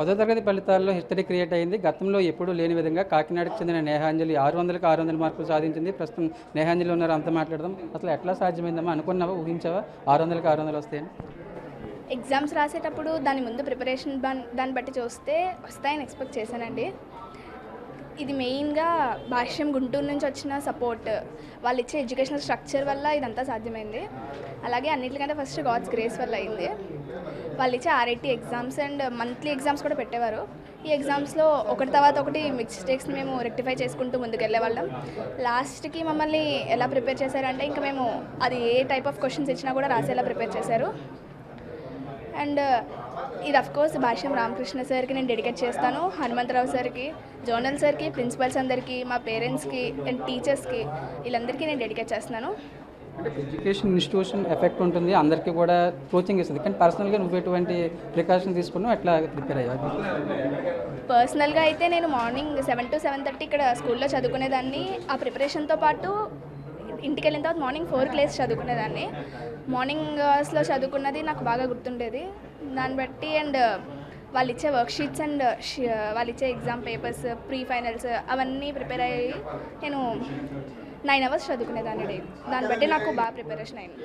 10వ తరగతి ఫలితాల్లో హిస్టరీ క్రియేట్ అయింది. గతంలో ఎప్పుడూ లేని విధంగా కాకినాడకు చెందిన నేహాంజలి 600కి 600 మార్కులు సాధించింది. ప్రస్తుతం నేహాంజలి ఉన్నారు, అంతా మాట్లాడదాం. అసలు ఎట్లా సాధ్యమైందమ్మా? అనుకున్నావా, ఊహించావా 600కి 600 వస్తాయని? ఎగ్జామ్స్ రాసేటప్పుడు దాని ముందు ప్రిపరేషన్ దాన్ని బట్టి చూస్తే వస్తాయని ఎక్స్పెక్ట్ చేశానండి. ఇది మెయిన్గా భాష్యం గుంటూరు నుంచి వచ్చిన సపోర్ట్, వాళ్ళు ఇచ్చే ఎడ్యుకేషనల్ స్ట్రక్చర్ వల్ల ఇదంతా సాధ్యమైంది. అలాగే అన్నింటికంటే ఫస్ట్ గాడ్స్ గ్రేస్ వల్ల అయింది. వాళ్ళు ఇచ్చే ఆర్ఐటీ ఎగ్జామ్స్ అండ్ మంత్లీ ఎగ్జామ్స్ కూడా పెట్టేవారు. ఈ ఎగ్జామ్స్లో ఒకటి తర్వాత ఒకటి మిస్టేక్స్ని మేము రెక్టిఫై చేసుకుంటూ ముందుకెళ్ళే వాళ్ళం. లాస్ట్కి మమ్మల్ని ఎలా ప్రిపేర్ చేశారంటే ఇంకా మేము అది ఏ టైప్ ఆఫ్ క్వశ్చన్స్ ఇచ్చినా కూడా రాసేలా ప్రిపేర్ చేశారు. అండ్ ఇది అఫ్కోర్స్ భాష్యం రామకృష్ణ సార్కి నేను డెడికేట్ చేస్తాను, హనుమంతరావు సార్కి, జోనల్ సార్కి, ప్రిన్సిపల్స్ అందరికీ, మా పేరెంట్స్కి అండ్ టీచర్స్కి, వీళ్ళందరికీ నేను డెడికేట్ చేస్తున్నాను. అంటే ఎడ్యుకేషన్ ఇన్స్టిట్యూషన్ ఎఫెక్ట్ ఉంటుంది, అందరికీ కూడా కోచింగ్ ఇస్తుంది. కానీ పర్సనల్గా నువ్వు ఎటువంటి ప్రికాషన్ తీసుకున్నావు, ఎట్లా ప్రిపేర్ అయ్యావు? పర్సనల్గా అయితే నేను మార్నింగ్ 7 to 7:30 ఇక్కడ స్కూల్లో చదువుకునేదాన్ని. ఆ ప్రిపరేషన్తో పాటు ఇంటికి వెళ్ళిన తర్వాత మార్నింగ్ 4 లేసి చదువుకునేదాన్ని. మార్నింగ్ అవర్స్లో చదువుకున్నది నాకు బాగా గుర్తుండేది. దాన్ని బట్టి అండ్ వాళ్ళు ఇచ్చే వర్క్షీట్స్ అండ్ వాళ్ళు ఇచ్చే ఎగ్జామ్ పేపర్స్, ప్రీ ఫైనల్స్ అవన్నీ ప్రిపేర్ అయ్యి నేను 9 hours చదువుకునేదాన్ని డే. దాన్ని బట్టి నాకు బాగా ప్రిపరేషన్ అయింది.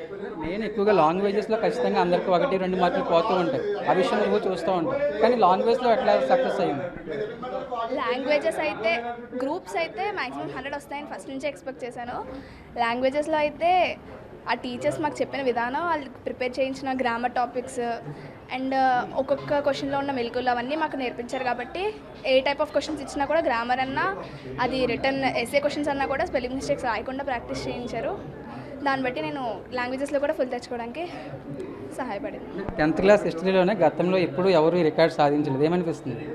నేను ఎక్కువగా లాంగ్వేజెస్లో ఖచ్చితంగా అందరికీ 1-2 మార్కులు పోతూ ఉంటాయి, ఆ విషయం నువ్వు చూస్తూ ఉంటావు. కానీ లాంగ్వేజ్లో ఎట్లా సక్సెస్ అయ్యింది? లాంగ్వేజెస్ అయితే గ్రూప్స్ అయితే మ్యాక్సిమం 100 వస్తాయని ఫస్ట్ నుంచే ఎక్స్పెక్ట్ చేశాను. లాంగ్వేజెస్లో అయితే ఆ టీచర్స్ మాకు చెప్పిన విధానం, వాళ్ళు ప్రిపేర్ చేయించిన గ్రామర్ టాపిక్స్ అండ్ ఒక్కొక్క క్వశ్చన్లో ఉన్న మెలకువలు అవన్నీ మాకు నేర్పించారు. కాబట్టి ఏ టైప్ ఆఫ్ క్వశ్చన్స్ ఇచ్చినా కూడా గ్రామర్ అన్నా, అది రిటర్న్ ఎస్ఏ క్వశ్చన్స్ అన్నా కూడా స్పెల్లింగ్ మిస్టేక్స్ రాయకుండా ప్రాక్టీస్ చేయించారు. దాన్ని బట్టి నేను లాంగ్వేజెస్లో కూడా ఫుల్ తెచ్చుకోవడానికి సహాయపడింది. 10th క్లాస్ హిస్టరీలోనే గతంలో ఎప్పుడు ఎవరు ఈ రికార్డ్ సాధించలేదు, ఏమనిపిస్తుంది?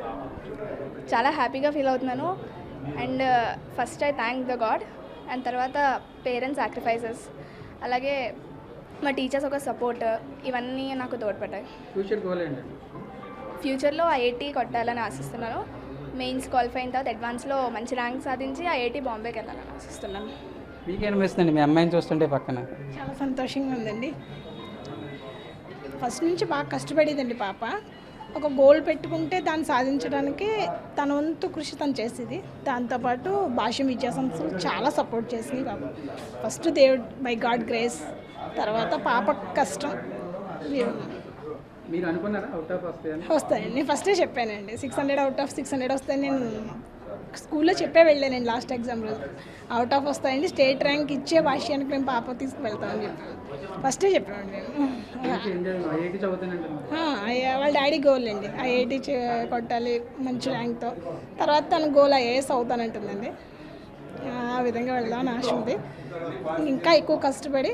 చాలా హ్యాపీగా ఫీల్ అవుతున్నాను. And first I thank the God, and తర్వాత పేరెంట్స్ సాక్రిఫైసెస్, అలాగే మా టీచర్స్ ఒక సపోర్ట్, ఇవన్నీ నాకు తోడ్పడ్డాయి. ఫ్యూచర్ గోల్ ఏంటి? ఫ్యూచర్లో ఐఐటీ కొట్టాలని ఆశిస్తున్నాను. మెయిన్స్ క్వాలిఫై అయిన తర్వాత అడ్వాన్స్లో మంచి ర్యాంక్ సాధించి ఐఐటీ బాంబేకి వెళ్ళాలని ఆశిస్తున్నాను. మీకేమనిపిస్తుంది మీ అమ్మాయిని చూస్తుంటే పక్కన? చాలా సంతోషంగా ఉందండి. ఫస్ట్ నుంచి బాగా కష్టపడేదండి పాప. ఒక గోల్ పెట్టుకుంటే దాన్ని సాధించడానికి తన వంతు కృషి తను చేసేది. దాంతోపాటు భాష్యం విద్యా సంస్థలు చాలా సపోర్ట్ చేసింది పాప. ఫస్ట్ దేవుడు బై గాడ్ గ్రేస్, తర్వాత పాప కష్టం. మీరు అనుకున్నారా అవుట్ ఆఫ్ వస్తాయని? వస్తాయండి, నేను ఫస్టే చెప్పానండి 600 అవుట్ ఆఫ్ 600 వస్తాయని నేను స్కూల్లో చెప్పే వెళ్ళానండి. లాస్ట్ ఎగ్జామ్ రోజు అవుట్ ఆఫ్ వస్తాయండి, స్టేట్ ర్యాంక్ ఇచ్చే భాష్యానికి మేము పాప తీసుకువెళ్తామని చెప్పాను. ఫస్టే చెప్పామండి మేము. వాళ్ళ డాడీ గోల్ అండి ఐఐటీ కొట్టాలి మంచి ర్యాంక్తో, తర్వాత తన గోల్ ఐఏఎస్ అవుతానంటుందండి. ఆ విధంగా వెళ్దామని ఆశ ఉంది. ఇంకా ఎక్కువ కష్టపడి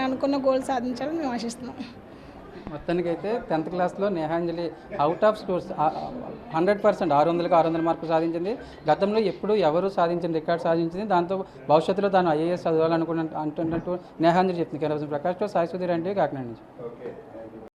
అనుకున్న గోల్ సాధించాలని మేము ఆశిస్తున్నాం. మొత్తానికైతే 10th క్లాస్లో నేహాంజలి అవుట్ ఆఫ్ స్కోర్స్ 100% 600కి 600 మార్కులు సాధించింది. గతంలో ఎప్పుడు ఎవరు సాధించిన రికార్డ్ సాధించింది. దాంతో భవిష్యత్తులో తాను ఐఏఎస్ చదవాలనుకున్న అంటున్నట్టు నేహాంజలి చెప్తుంది. ప్రకాష్తో సాయి సుధీర్ అంటే కాకినాడ నుంచి.